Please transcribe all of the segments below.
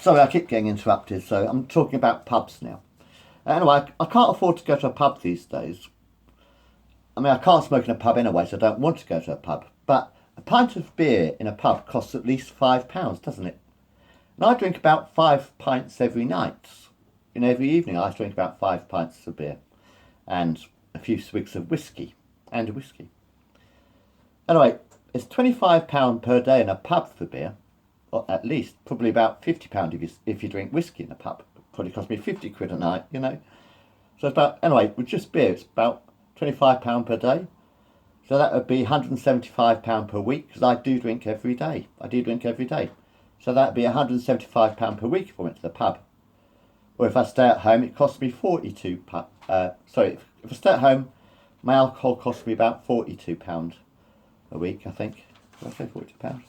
Sorry, I keep getting interrupted, so I'm talking about pubs now. Anyway, I can't afford to go to a pub these days. I mean, I can't smoke in a pub anyway, so I don't want to go to a pub. But a pint of beer in a pub costs at least £5, doesn't it? And I drink about 5 pints every night. Every evening I drink about 5 pints of beer and a few swigs of whiskey and a whiskey. Anyway, it's £25 per day in a pub for beer. Or at least, probably about £50 if you drink whiskey in a pub. It probably cost me 50 quid a night, So it's about, anyway, with just beer, it's about £25 per day. So that would be £175 per week, because I do drink every day. So that would be £175 per week if I went to the pub. Or if I stay at home, it costs me if I stay at home, my alcohol costs me about £42 a week, I think. Did I say £42?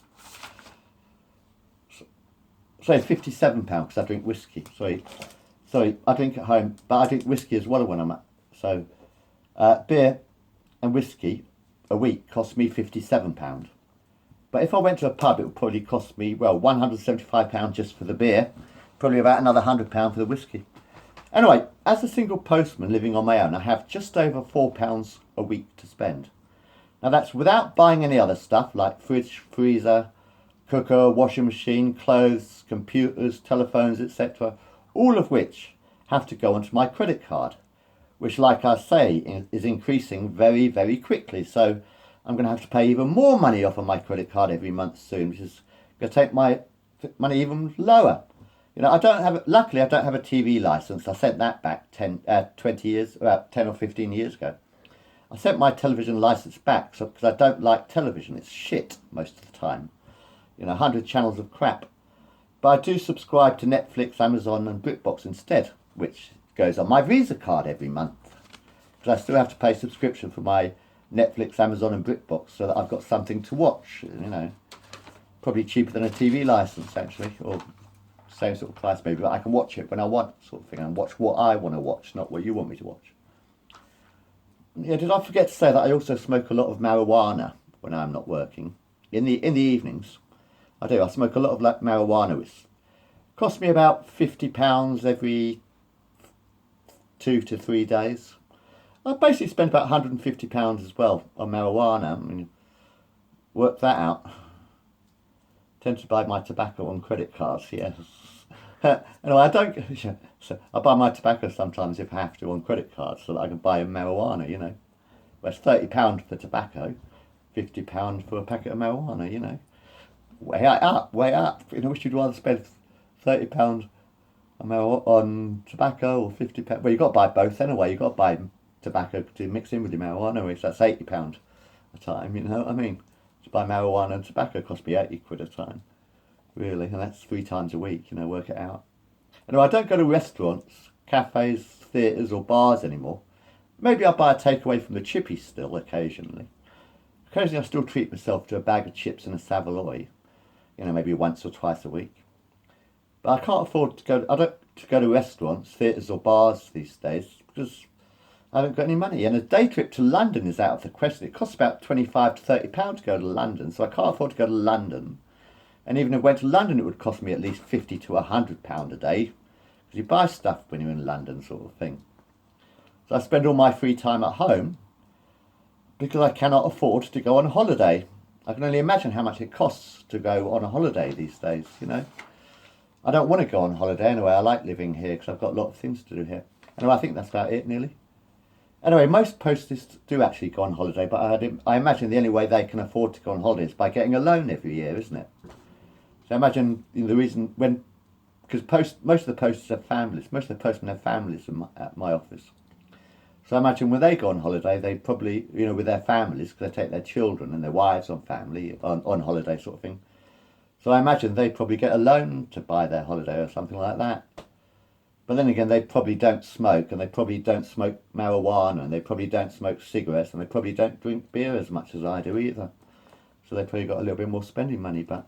Sorry, £57 because I drink whiskey. Sorry, I drink at home, but I drink whiskey as well when I'm at. So, beer and whiskey a week costs me £57. But if I went to a pub, it would probably cost me, well, £175 just for the beer, probably about another £100 for the whiskey. Anyway, as a single postman living on my own, I have just over £4 a week to spend. Now that's without buying any other stuff like fridge, freezer, cooker, washing machine, clothes, computers, telephones, etc., all of which have to go onto my credit card, which, like I say, is increasing very, very quickly. So I'm going to have to pay even more money off of my credit card every month soon, which is going to take my money even lower. Luckily I don't have a TV license. I sent that back 10 or 15 years ago. I sent my television license back because I don't like television. It's shit most of the time. 100 channels of crap. But I do subscribe to Netflix, Amazon and BritBox instead, which goes on my Visa card every month. Because I still have to pay subscription for my Netflix, Amazon and BritBox so that I've got something to watch, Probably cheaper than a TV license, actually, or same sort of price maybe, but I can watch it when I want, sort of thing, and watch what I want to watch, not what you want me to watch. Yeah, did I forget to say that I also smoke a lot of marijuana when I'm not working? In the evenings. I do. I smoke a lot of marijuana, which costs me about £50 every 2 to 3 days. I basically spend about £150 as well on marijuana. I mean, work that out. Tend to buy my tobacco on credit cards, yes. Anyway, I don't. So I buy my tobacco sometimes if I have to on credit cards so that I can buy marijuana, Well, it's £30 for tobacco, £50 for a packet of marijuana, Way up. Which you'd rather spend £30 on tobacco or £50. Well, you've got to buy both anyway. You've got to buy tobacco to mix in with your marijuana, which that's £80 a time, you know what I mean? To buy marijuana and tobacco costs me 80 quid a time, really, and that's 3 times a week, work it out. Anyway, I don't go to restaurants, cafes, theatres or bars anymore. Maybe I buy a takeaway from the chippy still occasionally. Occasionally I still treat myself to a bag of chips and a Savoy, maybe once or twice a week. But I can't afford to go to restaurants, theatres or bars these days because I haven't got any money. And a day trip to London is out of the question. It costs about £25 to £30 to go to London, so I can't afford to go to London. And even if I went to London, it would cost me at least £50 to £100 a day because you buy stuff when you're in London, sort of thing. So I spend all my free time at home because I cannot afford to go on holiday. I can only imagine how much it costs to go on a holiday these days, I don't want to go on holiday anyway. I like living here because I've got a lot of things to do here. Anyway, I think that's about it, nearly. Anyway, most posters do actually go on holiday, but I imagine the only way they can afford to go on holiday is by getting a loan every year, isn't it? So I imagine the reason because most of the posters have families. Most of the postmen have families at my office. So I imagine when they go on holiday, they probably, with their families, because they take their children and their wives on holiday sort of thing. So I imagine they probably get a loan to buy their holiday or something like that. But then again, they probably don't smoke, and they probably don't smoke marijuana, and they probably don't smoke cigarettes, and they probably don't drink beer as much as I do either. So they've probably got a little bit more spending money, but